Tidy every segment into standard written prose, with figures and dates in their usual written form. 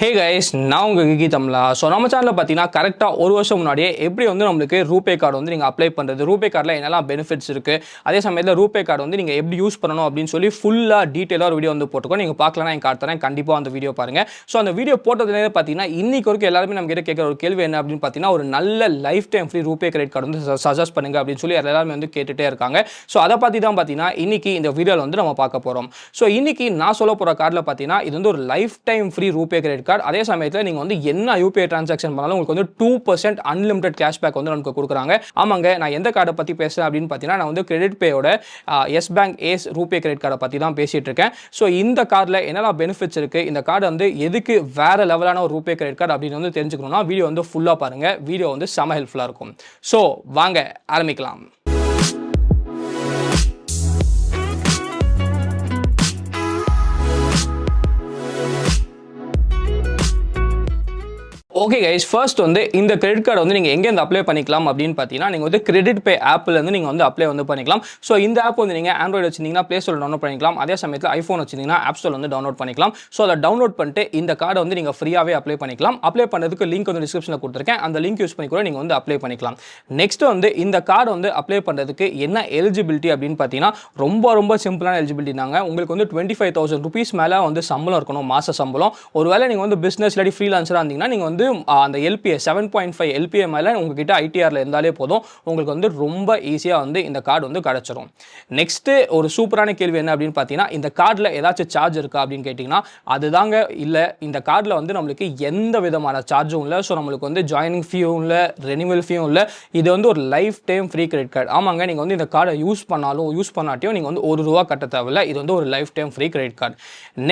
Hey guys, நான் உங்கள் Kiki தமிழா. So நம்ம சேனலில் பார்த்தீங்கன்னா கரெக்டாக ஒரு வருஷம் முன்னாடியே எப்படி வந்து நம்மளுக்கு ரூபே கார்டு வந்து நீங்கள் அப்ளை பண்ணுறது, ரூபே கார்டில் என்னெல்லாம் பெனிஃபிட்ஸ் இருக்குது, அதே சமயத்தில் ரூபே கார்டு வந்து நீங்கள் எப்படி யூஸ் பண்ணணும் அப்படின்னு சொல்லி ஃபுல்லாக டீட்டெயிலாக ஒரு வீடியோ வந்து போட்டுக்கோம். நீங்கள் பார்க்கலன்னா என் கார்டு தரேன், கண்டிப்பாக அந்த வீடியோ பாருங்கள். ஸோ அந்த வீடியோ போட்டதுலேயே பார்த்தீங்கன்னா இன்னைக்கு வரைக்கும் எல்லாருமே நம்ம கிட்ட கேட்குற ஒரு கேள்வி என்ன அப்படின்னு பார்த்தீங்கன்னா, ஒரு நல்ல life time free RuPay credit card வந்து சஜஸ்ட் பண்ணுங்க அப்படின்னு சொல்லி எல்லாருமே வந்து கேட்டுகிட்டே இருக்காங்க. ஸோ அதை பற்றி தான் பார்த்தீங்கன்னா இன்னைக்கு இந்த வீடியோவில் வந்து நம்ம பார்க்க போகிறோம். ஸோ இன்னைக்கு நான் சொல்ல போகிற கார்டில் பார்த்தீங்கன்னா இது வந்து ஒரு life time free RuPay credit card. அதே சமயத்தில் நீங்கள் வந்து என்ன யூபிஐ டிரான்சாக்ஷன் பண்ணாலும் உங்களுக்கு வந்து 2% அன்லிமிட்டட் கேஷ்பேக் வந்து நமக்கு கொடுக்குறாங்க. ஆமாங்க, நான் எந்த கார்டை பற்றி பேசுகிறேன் அப்படின்னு பார்த்தீங்கன்னா, நான் வந்து கிரெடிட் பேயோட Yes bank ace RuPay credit கார்டை பற்றி தான் பேசிகிட்டு இருக்கேன். ஸோ இந்த கார்டில் என்னெல்லாம் பெனிஃபிட்ஸ் இருக்குது, இந்த கார்டு வந்து எதுக்கு வேறு லெவலான ஒரு ரூபே கிரெடிட் கார்டு அப்படின்னு வந்து தெரிஞ்சுக்கணும்னா வீடியோ வந்து ஃபுல்லாக பாருங்கள். வீடியோ வந்து செம ஹெல்ப்ஃபுல்லாக இருக்கும். ஸோ வாங்க ஆரம்பிக்கலாம். ஓகே கைஸ், ஃபர்ஸ்ட் வந்து இந்த கிரெடிட் கார்டு வந்து நீங்கள் எங்கேருந்து அப்ளை பண்ணிக்கலாம் அப்படின்னு பார்த்தீங்கன்னா, நீங்கள் வந்து கிரெடிட் பே ஆப்லேருந்து நீங்கள் வந்து அப்ளை வந்து பண்ணிக்கலாம். ஸோ இந்த ஆப் வந்து நீங்கள் ஆண்ட்ராய்டு வச்சிருந்தீங்கன்னா ப்ளே ஸ்டோர் டவுன்லோட் பண்ணிக்கலாம். அதே சமயத்தில் ஐஃபோன் வச்சிருந்தீங்கன்னா ஆப் ஸ்டோர் வந்து டவுன்லோட் பண்ணிக்கலாம். ஸோ அதை டவுன்லோட் பண்ணிட்டு இந்த கார்டை வந்து நீங்கள் ஃப்ரீயாகவே அப்ளை பண்ணிக்கலாம். அப்ளை பண்ணுறதுக்கு லிங்க் வந்து டிஸ்கிரிப்ஷனில் கொடுத்துருக்கேன். அந்த லிங்க் யூஸ் பண்ணி கூட நீங்கள் வந்து அப்ளை பண்ணிக்கலாம். நெக்ஸ்ட் வந்து இந்த கார்டு வந்து அப்ளை பண்ணுறதுக்கு என்ன எலிஜிபிலிட்டி அப்படின்னு பார்த்தீங்கன்னா, ரொம்ப சிம்பிளான எலிஜிபிலிட்டி தாங்க. உங்களுக்கு வந்து 25,000 rupees மேலே வந்து சம்பளம் இருக்கணும், மாத சம்பளம். ஒருவேளை நீங்கள் வந்து பிஸ்னஸ் இல்லாட்டி ஃப்ரீலான்சராக இருந்தீங்கன்னா நீங்கள் வந்து அந்த எல்பிஏ 7.5 எல்பிஏ மேலே உங்ககிட்ட ஐடிஆரில் இருந்தாலே போதும், உங்களுக்கு வந்து ரொம்ப ஈஸியாக வந்து இந்த கார்டு வந்து கிடச்சிரும். நெக்ஸ்ட்டு ஒரு சூப்பரான கேள்வி என்ன அப்படின்னு பார்த்தீங்கன்னா, இந்த கார்டில் ஏதாச்சும் சார்ஜ் இருக்கா அப்படின்னு கேட்டிங்கன்னா, அதுதாங்க இல்லை. இந்த கார்டில் வந்து நம்மளுக்கு எந்த விதமான சார்ஜும் இல்லை. ஸோ நம்மளுக்கு வந்து ஜாயினிங் ஃபீயும் இல்லை, ரெனிவல் ஃபீயும் இல்லை. இது வந்து ஒரு life time free credit card. ஆமாங்க, நீங்கள் வந்து இந்த கார்டை யூஸ் பண்ணாட்டியும் நீங்கள் வந்து ₹1 கட்ட தேவையில்லை. இது வந்து ஒரு life time free credit card.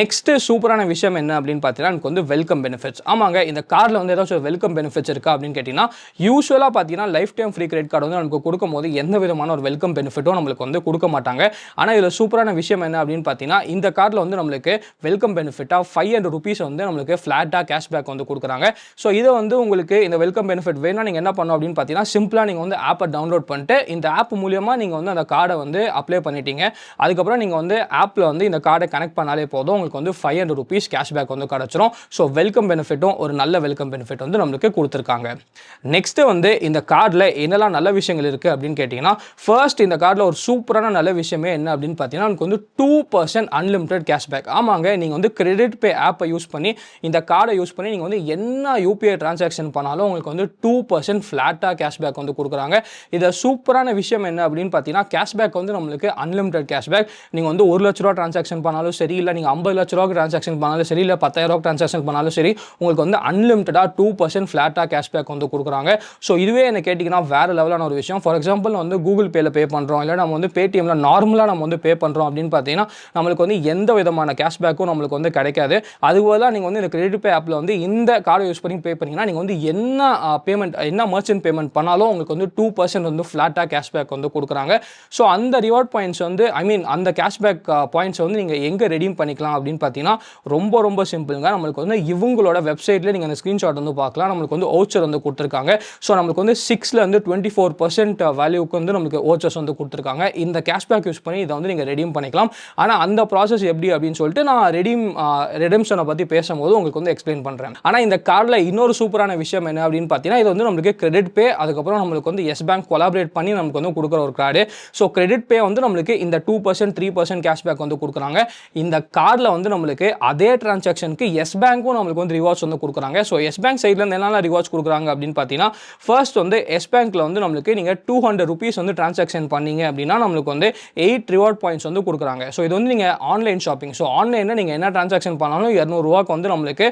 Next சூப்பரான விஷயம் என்ன அப்படின்னு பார்த்தீங்கன்னா, எனக்கு வந்து வெல்கம் பெனிஃபிட்ஸ். ஆமாங்க, இந்த கார்டில் வந்து ஏதாச்சும் வெல்கம் பெனிஃபிட்ஸ் இருக்கா அப்படின்னு கேட்டிங்கன்னா, யூஸ்வலாக பார்த்தீங்கன்னா life time free credit card வந்து நமக்கு கொடுக்கும் போது எந்த விதமான ஒரு வெல்கம் பெனிஃபிட்டும் நம்மளுக்கு வந்து கொடுக்க மாட்டாங்க. ஆனால் இதில் சூப்பரான விஷயம் என்ன அப்படின்னு பார்த்தீங்கன்னா, இந்த கார்டில் வந்து நம்மளுக்கு வெல்கம் பெனிஃபிட்டாக ₹500 வந்து நம்மளுக்கு ஃப்ளாட்டாக கேஷ்பேக் வந்து கொடுக்குறாங்க. ஸோ இதை வந்து உங்களுக்கு இந்த வெல்கம் பெனிஃபிட் வேணால் நீங்கள் என்ன பண்ணணும் அப்படின்னு பார்த்தீங்கன்னா, சிம்பிளாக நீங்கள் வந்து ஆப்பை டவுன்லோட் பண்ணிட்டு இந்த ஆப் மூலியமாக நீங்கள் வந்து அந்த கார்டை வந்து அப்ளை பண்ணிட்டீங்க. அதுக்கப்புறம் நீங்கள் வந்து ஆப்பில் வந்து இந்த கார்டை கனெக்ட் பண்ணாலே போதும், உங்களுக்கு வந்து ₹500 கேஷ்பேக் வந்து கிடச்சிரும். ஸோ வெல்கம் பெனிஃபிட்டும் ஒரு நல்ல வெல்கம் பெனிஃபிட் வந்து நம்மளுக்கு கொடுத்துருக்காங்க. நெக்ஸ்ட் வந்து இந்த கார்டில் என்னெல்லாம் நல்ல விஷயங்கள் இருக்குது அப்படின்னு கேட்டிங்கன்னா, ஃபர்ஸ்ட் இந்த கார்டில் ஒரு சூப்பரான நல்ல விஷயமே என்ன அப்படின்னு பார்த்தீங்கன்னா, நமக்கு வந்து 2% அன்லிமிட்டட் கேஷ்பேக். ஆமாங்க, நீங்கள் வந்து கிரெடிட் பே ஆப்பை யூஸ் பண்ணி இந்த கார்டை யூஸ் பண்ணி நீங்கள் வந்து என்ன யூபிஐ டிரான்சாக்ஷன் பண்ணாலும் உங்களுக்கு வந்து 2% ஃப்ளாட்டாக கேஷ்பேக் வந்து கொடுக்குறாங்க. இதை சூப்பரான விஷயம் என்ன அப்படின்னு பார்த்தீங்கன்னா, கேஷ்பேக் வந்து நம்மளுக்கு அன்லிமிட்டட் கேஷ்பேக். நீங்கள் வந்து ₹1,00,000 டிரான்சாக்ஷன் பண்ணாலும் சரி, இல்லை நீங்கள் ₹50,00,000 டிரான்சாக்ஷன் பண்ணாலும் சரி, இல்லை ₹10,000 டிரான்சாக்ஷன் பண்ணாலும் சரி, உங்களுக்கு வந்து அன்லிமிட்டடாக 2% ஃப்ளாட்டாக கேஷ்பேக் வந்து கொடுக்குறாங்க. ஸோ இதுவே என்ன கேட்டிங்கன்னா வேறு லெவலான ஒரு விஷயம். ஃபார் எக்ஸாம்பிள் வந்து கூகுள் பேயில் பே பண்ணுறோம், இல்லை நம்ம வந்து பேடிஎம்ல நார்மலாக நம்ம வந்து பே பண்ணுறோம் அப்படின்னு பார்த்தீங்கன்னா, நம்மளுக்கு வந்து எந்த விதமான கேஷ்பேக்கும் நம்மளுக்கு வந்து கிடைக்காது. அதுபோல் நீங்கள் வந்து இந்த கிரெடிட் பே ஆப்பில் வந்து இந்த கார்டை யூஸ் பண்ணி பே பண்ணிங்கன்னா, நீங்கள் வந்து என்ன பேமெண்ட், என்ன மர்ச்சன்ட் பேமெண்ட் பண்ணாலும் உங்களுக்கு வந்து 2% வந்து ஃப்ளாட்டாக கேஷ்பேக் வந்து கொடுக்குறாங்க. ஸோ அந்த ரிவார்ட் பாயிண்ட்ஸ் வந்து அந்த கேஷ்பேக் பாயிண்ட்ஸ் வந்து நீங்கள் எங்கே ரெடீம் பண்ணிக்கலாம் அப்படின்னு பார்த்தீங்கன்னா, ரொம்ப சிம்பிளுங்க. நம்மளுக்கு வந்து இவங்களோட வெப்சைட்டில் நீங்கள் அந்த ஸ்க்ரீன்ஷாட் வந்து பார்க்கலாம். நம்மளுக்கு வந்து ஓச்சர் வந்து கொடுத்துருக்காங்க. ஸோ நம்மளுக்கு வந்து 6லேருந்து 24% வேல்யூக்கு வந்து நம்மளுக்கு ஓச்சர்ஸ் வந்து கொடுத்துருக்காங்க. இந்த கேஷ்பேக் யூஸ் பண்ணி இதை வந்து நீங்கள் ரெடீம் பண்ணிக்கலாம். ஆனால் அந்த ப்ராசஸ் எப்படி அப்படின்னு சொல்லிட்டு நான் ரெடெம்ஷனை பற்றி பேசும்போது உங்களுக்கு வந்து எக்ஸ்பிளைன் பண்ணுறேன். ஆனால் இந்த கார்டில் இன்னொரு சூப்பரான விஷயம் என்ன அப்படின்னு பார்த்தீங்கன்னா, இது வந்து நம்மளுக்கு கிரெடிட் பே, அதுக்கப்புறம் நம்மளுக்கு வந்து எஸ் பேங்க் கொலாபரேட் பண்ணி நமக்கு வந்து கொடுக்குற ஒரு கார்டு. ஸோ கிரெடிட் பே வந்து நம்மளுக்கு இந்த 2% 3% கேஷ்பேக் வந்து கொடுக்குறாங்க. இந்த கார்டில் வந்து நம்மளுக்கு அதே டிரான்சாக்ஷனுக்கு எஸ் பேங்க்கும் நம்மளுக்கு வந்து ரிவார்ட்ஸ் வந்து கொடுக்குறாங்க. ஸோ எஸ் பேங்க் சைட்லேருந்து என்னென்ன ரிவார்ட்ஸ் கொடுக்குறாங்க அப்படின்னு பார்த்தீங்கன்னா, ஃபர்ஸ்ட் வந்து எஸ் பேங்க்கில் வந்து நம்மளுக்கு நீங்கள் ₹200 வந்து டிரான்சாக்ஷன் பண்ணீங்க அப்படின்னா நம்மளுக்கு வந்து 8 ரிவார்ட் பாயிண்ட்ஸ் வந்து கொடுக்குறாங்க. ஸோ இது வந்து நீங்கள் ஆன்லைன் ஷாப்பிங், ஸோ ஆன்லைனில் நீங்கள் என்ன டிரான்சாக்ஷன் பண்ணாலும் ₹200 வந்து நம்மளுக்கு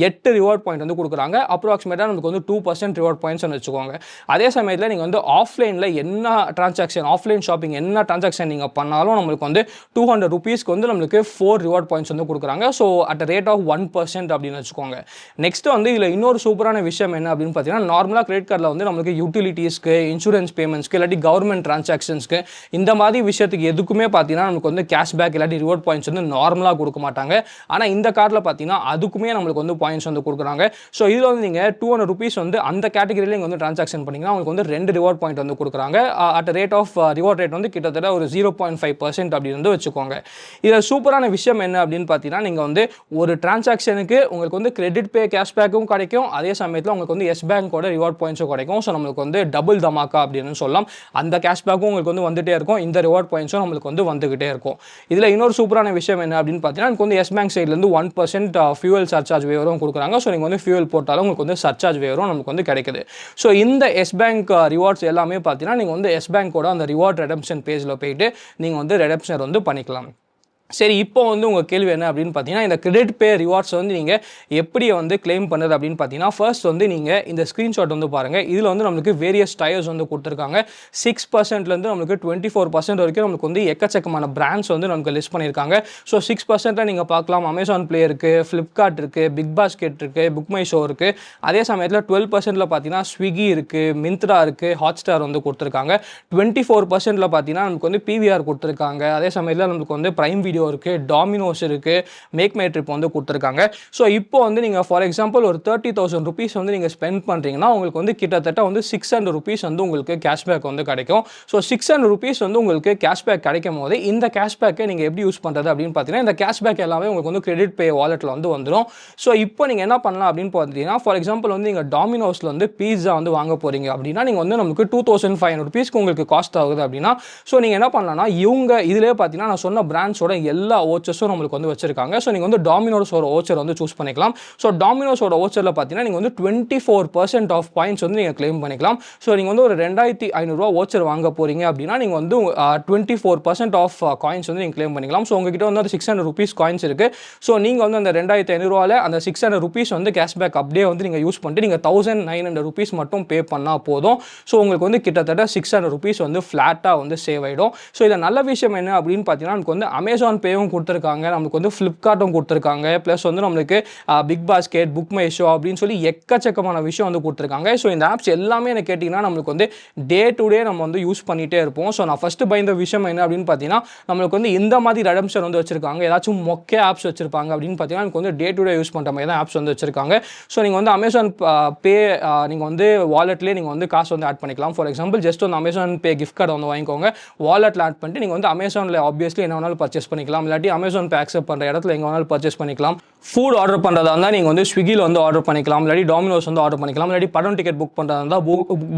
8 ரிவார்ட் பாயிண்ட் வந்து கொடுக்குறாங்க. அப்ராக்சிமேட்டாக நமக்கு வந்து 2% ரிவார்ட் பாயிண்ட்ஸ் வச்சுக்கோங்க. அதே சமயத்தில் நீங்கள் வந்து ஆஃப்லைனில் என்ன டிரான்சாக்ஷன், ஆஃப்லைன் ஷாப்பிங் என்ன டிரான்சாக்ஷன் நீங்கள் பண்ணாலும் நம்மளுக்கு வந்து ₹200 வந்து நம்மளுக்கு 4 ரிவார்ட் பாயிண்ட்ஸ் வந்து கொடுக்குறாங்க. ஸோ அட் ரேட் ஆஃப் 1% அப்படின்னு வச்சுக்கோங்க. நெக்ஸ்ட் வந்து இதில் இன்னொரு சூப்பரான விஷயம் என்ன அப்படின்னு பார்த்தீங்கன்னா, நார்மலாக கிரெடிட் கார்டில் வந்து நம்மளுக்கு யூட்டிலிட்டிஸ்க்கு, இன்சூரன்ஸ் பேமெண்ட்ஸ்க்கு, இல்லாட்டி கவர்மெண்ட் டிரான்சாக்ஷன்ஸ்க்கு இந்த மாதிரி விஷயத்துக்கு எதுக்குமே பார்த்தீங்கன்னா நமக்கு வந்து கேஷ்பேக் இல்லாட்டி ரிவார்ட் பாயிண்ட்ஸ் வந்து நார்மலாக கொடுக்க மாட்டாங்க. ஆனால் இந்த கார்டில் பார்த்தீங்கன்னா அதுக்குமே நம்மளுக்கு வந்து பாயிண்ட்ஸ் வந்து கொடுக்குறாங்க. ஸோ இதில் வந்து நீங்கள் 200 rupees வந்து அந்த கேட்டகரியில் நீங்கள் வந்து டிரான்சாக்ஷன் பண்ணிங்கன்னா உங்களுக்கு வந்து 2 ரிவார்ட் பாயிண்ட் வந்து கொடுக்குறாங்க. At rate of reward rate வந்து கிட்டத்தட்ட ஒரு 0.5% அப்படி வந்து வச்சுக்கோங்க. இதில் சூப்பரான விஷயம் என்ன அப்படின்னு பார்த்தீங்கன்னா, நீங்கள் வந்து ஒரு டிரான்சாக்ஷனுக்கு உங்களுக்கு வந்து கிரெடிட் பே கேஷ்பேக்கும் கிடைக்கும், அதே சமயத்தில் உங்களுக்கு வந்து எஸ் பேங்கோட ரிவார்ட் பாயிண்ட்ஸும் கிடைக்கும். ஸோ நம்மளுக்கு வந்து டபுள் தமாக்கா அப்படின்னு சொல்லலாம். அந்த கேஷ்பேக்கும் உங்களுக்கு வந்து வந்துட்டே இருக்கும், இந்த ரிவார்ட் பாயிண்ட்ஸும் நம்மளுக்கு வந்து வந்துகிட்டே இருக்கும். இதில் இன்னொரு சூப்பரான விஷயம் என்ன அப்படின்னு பார்த்தீங்கன்னா, எனக்கு வந்து எஸ் பேங்க் சைட்லேருந்து 1% ஃபியூவல் சர்சார்ஜ் வேவரும் கொடுக்குறாங்க. ஸோ நீங்கள் வந்து ஃபியூவல் போட்டாலும் உங்களுக்கு வந்து சர்சார்ஜ் வேவரும் நமக்கு வந்து கிடைக்குது. ஸோ இந்த எஸ் பேங்க் ரிவார்ட்ஸ் எல்லாமே பார்த்தீங்கன்னா நீங்கள் வந்து எஸ் பேங்கோட அந்த ரிவார்ட் ரெடம்ஷன் பேஜில் போயிட்டு நீங்கள் வந்து ரெடம்ஷன் வந்து பண்ணிக்கலாம். சரி, இப்போ வந்து உங்கள் கேள்வி என்ன அப்படின்னு பார்த்தீங்கன்னா, இந்த கிரெடிட் பே ரிவார்ட்ஸ் வந்து நீங்கள் எப்படி வந்து கிளைம் பண்ணுறது அப்படின்னு பார்த்தீங்கன்னா, ஃபர்ஸ்ட் வந்து நீங்கள் இந்த ஸ்க்ரீன்ஷாட் வந்து பாருங்கள். இதில் வந்து நம்மளுக்கு வேரியஸ் டயர்ஸ் வந்து கொடுத்துருக்காங்க. 6%லேருந்து நம்மளுக்கு 24% வரைக்கும் நம்மளுக்கு வந்து எக்கச்சக்கமான பிராண்ட்ஸ் வந்து நமக்கு லிஸ்ட் பண்ணியிருக்காங்க. ஸோ 6% நீங்கள் பார்க்கலாம், அமேசான் ப்ளே இருக்குது, ஃப்ளிப்கார்ட் இருக்குது, பிக் பாஸ்கெட் இருக்குது, புக் மை ஷோ இருக்குது. அதே சமயத்தில் 12%ல் பார்த்தீங்கன்னா ஸ்விக்கி இருக்குது, மிந்த்ரா இருக்குது, ஹாட்ஸ்டார் வந்து கொடுத்துருக்காங்க. 24%ல் பார்த்தீங்கன்னா நமக்கு வந்து பிவிஆர் கொடுத்துருக்காங்க. அதே சமயத்தில் நம்மளுக்கு வந்து பிரைம் வீடியோ இருக்கு, டாமினோஸ் இருக்கு, மேக் மை ட்ரிப் வந்து கொடுத்துருக்காங்க. ஸோ இப்போ வந்து நீங்கள் ஃபார் எக்ஸாம்பிள் ஒரு 30,000 rupees வந்து நீங்கள் ஸ்பெண்ட் பண்ணுறீங்கன்னா உங்களுக்கு வந்து கிட்டத்தட்ட வந்து 600 rupees வந்து உங்களுக்கு கேஷ்பேக் வந்து கிடைக்கும். ஸோ 600 rupees வந்து உங்களுக்கு கேஷ்பேக் கிடைக்கும் போது இந்த கேஷ்பேக்கை நீங்கள் எப்படி யூஸ் பண்ணுறது அப்படின்னு பார்த்தீங்கன்னா, இந்த கேஷ்பேக் எல்லாமே உங்களுக்கு வந்து கிரெடிட் பே வாலெட்டில் வந்து வந்துடும். ஸோ இப்போ நீங்கள் என்ன பண்ணலாம் அப்படின்னு பார்த்தீங்கன்னா, ஃபார் எக்ஸாம்பிள் வந்து நீங்கள் டாமினோஸில் வந்து பீஸா வந்து வாங்க போகிறீங்க அப்படின்னா நீங்கள் வந்து நமக்கு 2500 rupees உங்களுக்கு காஸ்ட் ஆகுது அப்படின்னா, ஸோ நீங்கள் என்ன பண்ணலாம்னா இவங்க இதிலே பார்த்தீங்கன்னா நான் சொன்ன பிராண்ட்ஸோட எல்லா ஓச்சர்ஸும் நம்மளுக்கு வந்து வச்சிருக்காங்க. ஸோ நீங்கள் வந்து டாமினோஸோட ஓச்சர் வந்து சூஸ் பண்ணிக்கலாம். ஸோ டாமினோஸோட ஓச்சரில் பார்த்தீங்கன்னா நீங்கள் வந்து 24% ஆஃப் பாயிண்ட்ஸ் வந்து நீங்கள் கிளைம் பண்ணிக்கலாம். ஸோ நீங்கள் வந்து ஒரு 2500 ஓச்சர் வாங்க போகிறீங்க அப்படின்னா நீங்கள் வந்து 24% ஆஃப் காயின்ஸ் வந்து நீங்கள் கிளைம் பண்ணிக்கலாம். ஸோ உங்ககிட்ட வந்து ஒரு 600 rupees காயின்ஸ் இருக்குது. ஸோ நீங்கள் வந்து அந்த 2500 அந்த 600 rupees வந்து கேஷ்பேக் அப்படியே வந்து நீங்கள் யூஸ் பண்ணிட்டு நீங்கள் 1900 rupees மட்டும் பே பண்ணால் போதும். ஸோ உங்களுக்கு வந்து கிட்டத்தட்ட 600 rupees வந்து ஃப்ளாட்டாக வந்து சேவ் ஆகிடும். ஸோ இதில் நல்ல விஷயம் என்ன அப்படின்னு பார்த்தீங்கன்னா, நமக்கு வந்து அமேசான் பேவும் கொடுத்துருக்காங்க, நமக்கு வந்து ஃப்ளிப்கார்ட்டும் கொடுத்துருக்காங்க, ப்ளஸ் வந்து நம்மளுக்கு Big Basket, Book My Show அப்படின்னு சொல்லி எக்கச்சக்கமான விஷயம் வந்து கொடுத்துருக்காங்க. ஸோ இந்த ஆப்ஸ் எல்லாமே எனக்கு கேட்டிங்கன்னா நம்மளுக்கு வந்து டே டு டே நம்ம வந்து யூஸ் பண்ணிகிட்டே இருப்போம். ஸோ நான் ஃபஸ்ட்டு பயந்த விஷயம் என்ன அப்படின்னு பார்த்தீங்கன்னா, நம்மளுக்கு வந்து இந்த மாதிரி ரெடம்ஷன் வந்து வச்சிருக்காங்க, ஏதாச்சும் மொக்கே ஆப்ஸ் வச்சிருப்பாங்க அப்படின்னு பார்த்தீங்கன்னா எனக்கு வந்து டே டு டே யூஸ் பண்ணுற மாதிரி தான் ஆப்ஸ் வந்து வச்சிருக்காங்க. ஸோ நீங்கள் வந்து அமேசான் பே நீங்கள் வந்து வாலெட்லேயே நீங்கள் வந்து காசு வந்து ஆட் பண்ணிக்கலாம். ஃபார் எக்ஸாம்பிள் ஜஸ்ட் வந்து அமேசான் பே கிஃப்ட் கார்டு வந்து வாங்கிக்கோங்க, வாலெட்டில் ஆட் பண்ணிட்டு நீங்கள் வந்து அமேசானில் ஆப்வியஸ்லி என்ன வேணாலும் பர்ச்சேஸ் பண்ணிக்கலாம், இல்லாட்டி அமேசான் பே அக்செப்ட் பண்ணுற இடத்துல எங்கே வேணாலும் பர்ச்சேஸ் பண்ணிக்கலாம். ஃபுட் ஆர்டர் பண்ணுறதா இருந்தால் நீங்கள் வந்து ஸ்விக்கியில் வந்து ஆர்டர் பண்ணிக்கலாம், இல்லாட்டி டாமினோஸ் வந்து ஆர்டர் பண்ணிக்கலாம், இல்லாட்டி படம் டிக்கெட் புக் பண்ணுறதா இருந்தால்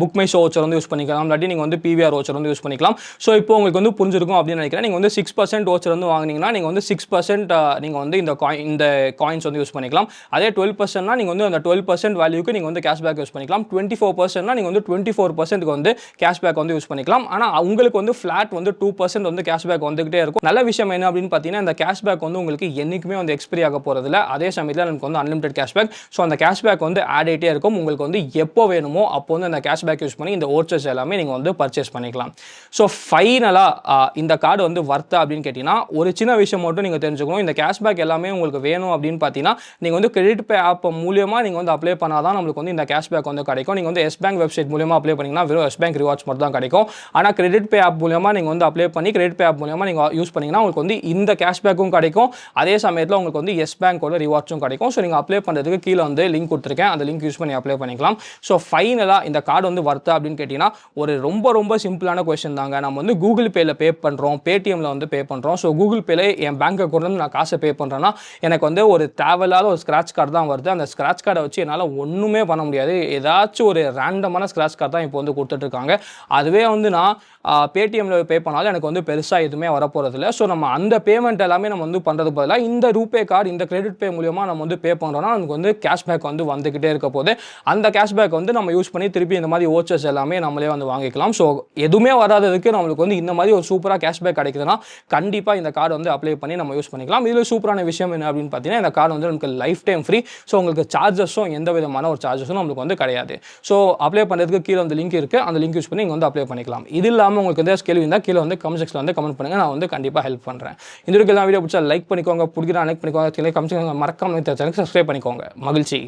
புக் மை ஷோ ஓச்சர் வந்து யூஸ் பண்ணிக்கலாம், இல்லாட்டி நீங்கள் வந்து பிவிஆர் ஓச்சர் வந்து யூஸ் பண்ணிக்கலாம். ஸோ இப்போ உங்களுக்கு வந்து புரிஞ்சிருக்கும் அப்படின்னு நினைக்கிறேன். நீங்கள் வந்து 6% ஓச்சர் வந்து வாங்கினீங்கன்னா நீங்கள் வந்து 6% நீங்கள் வந்து இந்த காயின்ஸ் வந்து யூஸ் பண்ணிக்கலாம். அதே 12%னா நீங்கள் வந்து அந்த 12% வேல்யூக்கு நீங்கள் வந்து கேஷ்பேக் யூஸ் பண்ணிக்கலாம். 24%னா நீங்கள் வந்து 24% வந்து கேஷ்பேக் வந்து யூஸ் பண்ணிக்கலாம். ஆனால் உங்களுக்கு வந்து ஃப்ளாட் வந்து 2% வந்து கேஷ்பேக் வந்துகிட்டே இருக்கும். நல்ல விஷயம் என்ன அப்படின்னு பார்த்தீங்கன்னா, இந்த கேஷ்பேக் வந்து உங்களுக்கு என்றைக்குமே வந்து எக்ஸ்பைரி ஆக போகிறதில்ல. அதே சமயத்தில் நமக்கு வந்து அன்லிமிடெட் கேஷ்பேக். ஸோ அந்த கேஷ்பேக் வந்து ஆட் ஆகிட்டே இருக்கும். உங்களுக்கு வந்து எப்போ வேணுமோ அப்போ வந்து அந்த கேஷ்பேக் யூஸ் பண்ணி இந்த ஓச்சர்ஸ் எல்லாமே நீங்கள் வந்து பர்ச்சேஸ் பண்ணிக்கலாம். ஸோ ஃபைனலாக இந்த கார்டு வந்து வர்த்தா அப்படின்னு கேட்டிங்கன்னா, ஒரு சின்ன விஷயம் மட்டும் நீங்கள் தெரிஞ்சுக்கணும். இந்த கேஷ்பேக் எல்லாமே உங்களுக்கு வேணும் அப்படின்னு பார்த்தீங்கன்னா, நீங்கள் வந்து கிரெடிட் பே ஆப் மூலியமாக நீங்கள் வந்து அப்ளை பண்ணால் தான் நம்மளுக்கு வந்து இந்த கேஷ்பேக் வந்து கிடைக்கும். நீங்கள் வந்து எஸ் பேங்க் வெப்சைட் மூலியமாக அப்ளை பண்ணிங்கன்னா வெறும் எஸ் பேங்க் ரிவார்ட்ஸ் மட்டும் தான் கிடைக்கும். ஆனால் கிரெடிட் பே ஆப் மூலியமாக நீங்கள் வந்து அப்ளை பண்ணி கிரெடிட் பே ஆப் மூலியமாக நீங்கள் யூஸ் பண்ணிங்கன்னா உங்களுக்கு வந்து இந்த கேஷ்பேக்கும் கிடைக்கும், அதே சமயத்தில் உங்களுக்கு வந்து எஸ் பேங்கோட ரிவார்ட்ஸும் கிடைக்கும். ஸோ நீங்கள் அப்ளை பண்ணுறதுக்கு கீழே வந்து லிங்க் கொடுத்துருக்கேன், அந்த லிங்க் யூஸ் பண்ணி அப்ளை பண்ணிக்கலாம். ஸோ ஃபைனலாக இந்த கார்டு வந்து வர்த்தா அப்படின்னு கேட்டிங்கன்னா ஒரு ரொம்ப சிம்பிளான கொஸ்டின் தாங்க. நம்ம வந்து கூகுள் பேயில் பே பண்ணுறோம், பேடிஎம்மில் வந்து பே பண்ணுறோம். ஸோ கூகுள் பேல என் பேங்க் அக்கௌண்ட்லேருந்து நான் காசை பே பண்ணுறேன்னா எனக்கு வந்து ஒரு தேவையில்லாத ஒரு ஸ்க்ராட்ச் கார்டு தான் வருது. அந்த ஸ்க்ராட்ச் கார்டை வச்சு என்னால் ஒன்றுமே பண்ண முடியாது. ஏதாச்சும் ஒரு ரேண்டமான ஸ்க்ராட்ச் கார்டு தான் இப்போ வந்து கொடுத்துட்ருக்காங்க. அதுவே வந்து நான் பேடிஎம்மில் பே பண்ணாலும் எனக்கு வந்து பெருசாக எதுவுமே வரப்போகிறதில்ல. ஸோ நம்ம அந்த பேமெண்ட் எல்லாமே நம்ம வந்து பண்ணுறதுக்கு பதிலாக இந்த ரூபே கார்டு, இந்த கிரெடிட் பே மூலியமாக நம்ம வந்து பே பண்ணுறோம்னா நமக்கு வந்து கேஷ்பேக் வந்து வந்துக்கிட்டே இருக்க போது அந்த கேஷ்பேக் வந்து நம்ம யூஸ் பண்ணி திருப்பி இந்த மாதிரி ஓச்சர்ஸ் எல்லாமே நம்மளே வந்து வாங்கிக்கலாம். ஸோ எதுவுமே வராததுக்கு நம்மளுக்கு வந்து இந்த மாதிரி ஒரு சூப்பராக கேஷ்பேக் கிடைக்குதுன்னா கண்டிப்பாக இந்த கார்டு வந்து அப்ளை பண்ணி நம்ம யூஸ் பண்ணிக்கலாம். இதில் சூப்பரான விஷயம் என்ன அப்படின்னு பார்த்தீங்கன்னா, இந்த கார்டு வந்து நமக்கு லைஃப் டைம் ஃப்ரீ. ஸோ உங்களுக்கு சார்ஜஸும் எந்த விதமான ஒரு சார்ஜஸும் நம்மளுக்கு வந்து கிடையாது. ஸோ அப்ளை பண்ணுறதுக்கு கீழே வந்து லிங்க் இருக்குது, அந்த லிங்க் யூஸ் பண்ணி நீங்கள் வந்து அப்ளை பண்ணிக்கலாம். இது இல்லாமல் உங்களுக்கு எந்த கேள்வி இருந்தால் கீழே வந்து கமெண்ட் செக்ஷனில் வந்து கமெண்ட் பண்ணுங்கள், நான் வந்து கண்டிப்பாக ஹெல்ப் பண்ணுறேன். இந்த வீடியோ பிடிச்சா லைக் பண்ணிக்கோங்க, பிடிக்கிறா லைக் பண்ணிக்கோங்க, கமெண்ட் மறக்காம சப்ஸ்கிரைப் பண்ணிக்கோங்க. மகிழ்ச்சி.